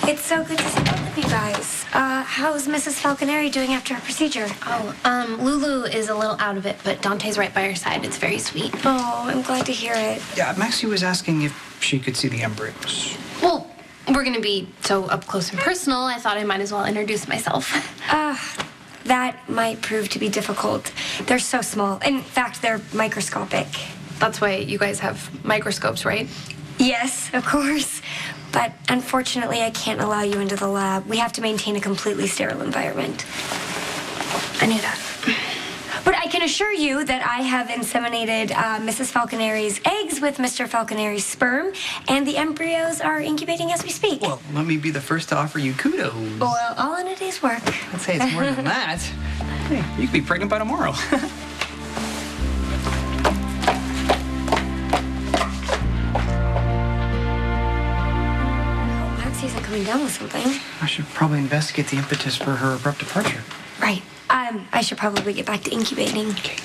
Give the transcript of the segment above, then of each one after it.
It's so good to see both of you guys. How's Mrs. Falconeri doing after her procedure? Lulu is a little out of it, but Dante's right by her side. It's very sweet. Oh, I'm glad to hear it. Yeah, Maxie was asking if she could see the embryos. Well, we're gonna be so up close and personal, I thought I might as well introduce myself. That might prove to be difficult. They're so small. In fact, they're microscopic. That's why you guys have microscopes, right? Yes, of course. But unfortunately, I can't allow you into the lab. We have to maintain a completely sterile environment. I knew that. But I can assure you that I have inseminated Mrs. Falconeri's eggs with Mr. Falconeri's sperm, and the embryos are incubating as we speak. Well, let me be the first to offer you kudos. Well, all in a day's work. I'd say it's more than that. Hey, you could be pregnant by tomorrow. Maxie isn't coming down with something. I should probably investigate the impetus for her abrupt departure. Right. I should probably get back to incubating. Okay.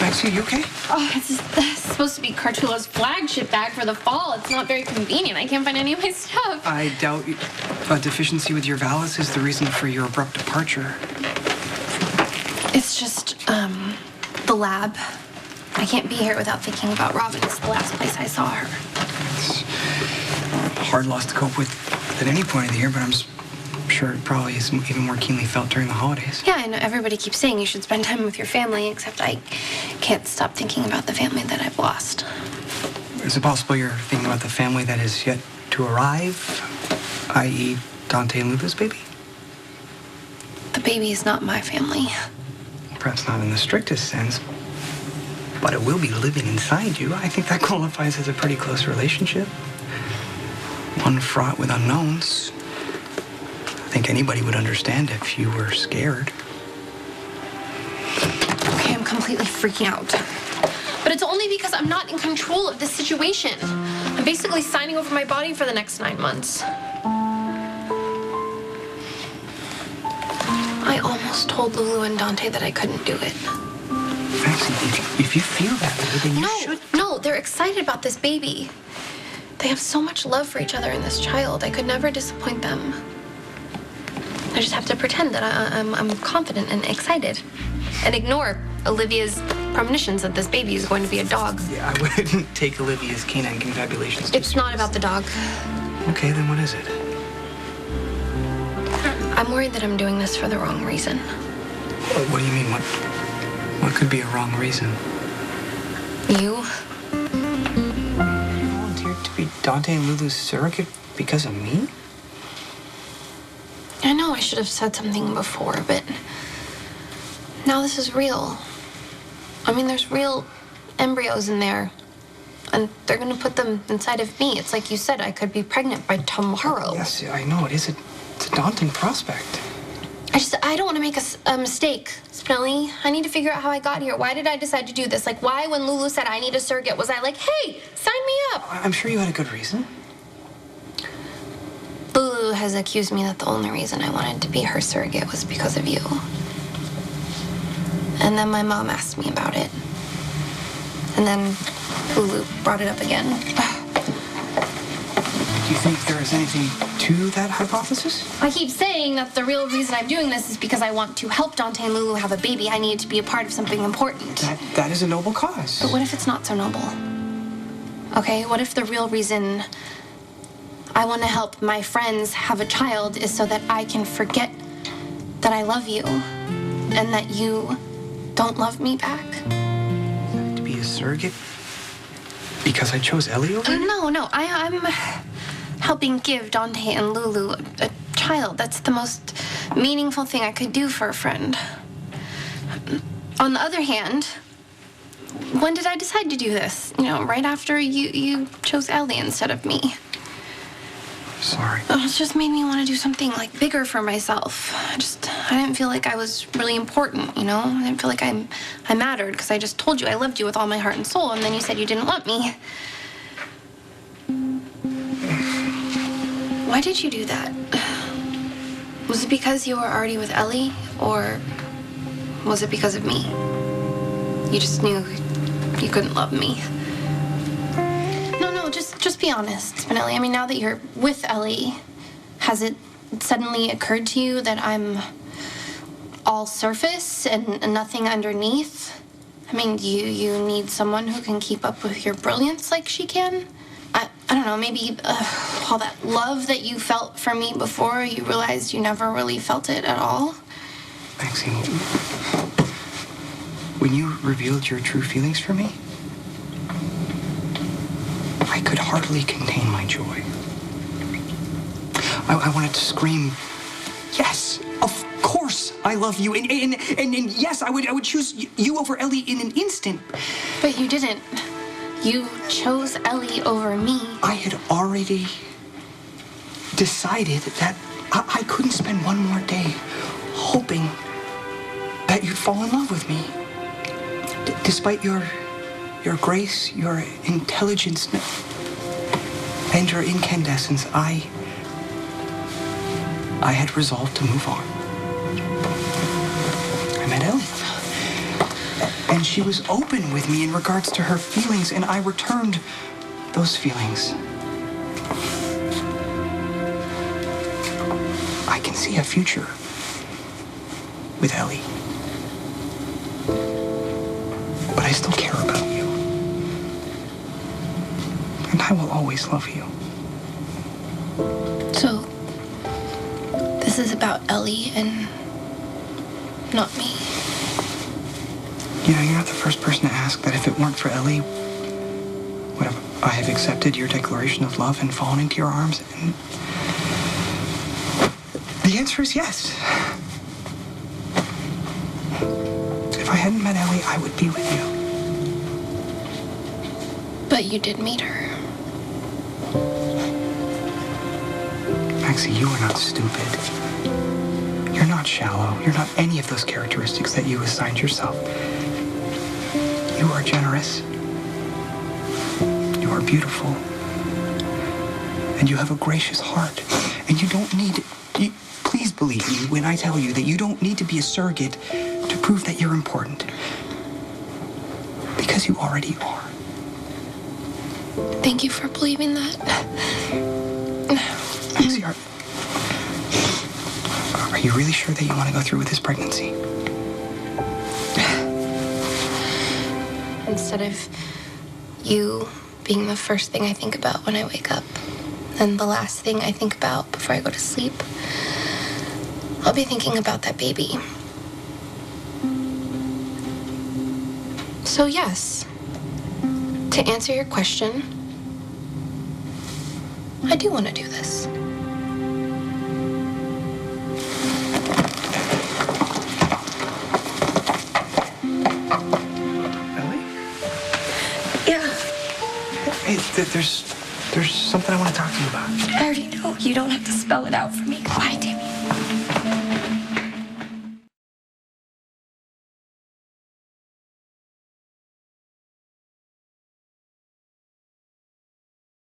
Maxie, you okay? Oh, it's supposed to be Cartula's flagship bag for the fall. It's not very convenient. I can't find any of my stuff. I doubt a deficiency with your valves is the reason for your abrupt departure. It's just, the lab. I can't be here without thinking about Robin. It's the last place I saw her. It's a hard loss to cope with at any point of the year, but I'm sure it probably is even more keenly felt during the holidays. Yeah, I know everybody keeps saying you should spend time with your family, except I can't stop thinking about the family that I've lost. Is it possible you're thinking about the family that is yet to arrive, i.e. Dante and Lulu's baby? The baby is not my family. Perhaps not in the strictest sense, but it will be living inside you. I think that qualifies as a pretty close relationship. One fraught with unknowns. I think anybody would understand if you were scared. Okay, I'm completely freaking out. But it's only because I'm not in control of this situation. I'm basically signing over my body for the next 9 months. I almost told Lulu and Dante that I couldn't do it. Maxie, if you feel that way, then you should. No, they're excited about this baby. They have so much love for each other and this child. I could never disappoint them. I just have to pretend that I'm confident and excited and ignore Olivia's premonitions that this baby is going to be a dog. Yeah, I wouldn't take Olivia's canine confabulations. It's not about the dog. Okay, then what is it? I'm worried that I'm doing this for the wrong reason. What do you mean? What could be a wrong reason? You? You volunteered to be Dante and Lulu's surrogate because of me? I know I should have said something before, but now this is real. I mean, there's real embryos in there, and they're gonna put them inside of me. It's like you said, I could be pregnant by tomorrow. Yes, I know. It's a daunting prospect. I don't want to make a mistake, Spinelli. I need to figure out how I got here. Why did I decide to do this? Like, why, when Lulu said I need a surrogate, was I like, hey, sign me up? I'm sure you had a good reason. Lulu has accused me that the only reason I wanted to be her surrogate was because of you. And then my mom asked me about it. And then Lulu brought it up again. Do you think there is anything to that hypothesis? I keep saying that the real reason I'm doing this is because I want to help Dante and Lulu have a baby. I need to be a part of something important. That is a noble cause. But what if it's not so noble? Okay, what if the real reason I want to help my friends have a child is so that I can forget that I love you and that you don't love me back? To be a surrogate? Because I chose Ellie over you? No, I'm helping give Dante and Lulu a child. That's the most meaningful thing I could do for a friend. On the other hand, when did I decide to do this? You know, right after you chose Ellie instead of me. Sorry. It just made me want to do something like bigger for myself. I didn't feel like I was really important, you know? I didn't feel like I mattered because I just told you I loved you with all my heart and soul, and then you said you didn't want me. Why did you do that? Was it because you were already with Ellie, or was it because of me? You just knew you couldn't love me. No, just be honest, Spinelli. I mean, now that you're with Ellie, has it suddenly occurred to you that I'm all surface and nothing underneath? I mean, you need someone who can keep up with your brilliance like she can? I don't know, maybe all that love that you felt for me before, you realized you never really felt it at all? Maxie, when you revealed your true feelings for me, I could hardly contain my joy. I wanted to scream, yes, of course I love you, and yes, I would choose you over Ellie in an instant. But you didn't. You chose Ellie over me. I had already decided that I couldn't spend one more day hoping that you'd fall in love with me. Despite your grace, your intelligence, and your incandescence, I had resolved to move on. I met Ellie. And she was open with me in regards to her feelings, and I returned those feelings. I can see a future with Ellie. But I still care about you. And I will always love you. So, this is about Ellie and not me. You know, you're not the first person to ask that if it weren't for Ellie, would I have accepted your declaration of love and fallen into your arms? And the answer is yes. If I hadn't met Ellie, I would be with you. But you did meet her. Maxie, you are not stupid. You're not shallow. You're not any of those characteristics that you assigned yourself. You are generous. You are beautiful. And you have a gracious heart. And you don't need... please believe me when I tell you that you don't need to be a surrogate to prove that you're important. Because you already are. Thank you for believing that. Maxie, are you really sure that you want to go through with this pregnancy? Instead of you being the first thing I think about when I wake up and the last thing I think about before I go to sleep, I'll be thinking about that baby. So yes, to answer your question, I do want to do this. Hey, there's something I want to talk to you about. I already know. You don't have to spell it out for me. Why, Timmy?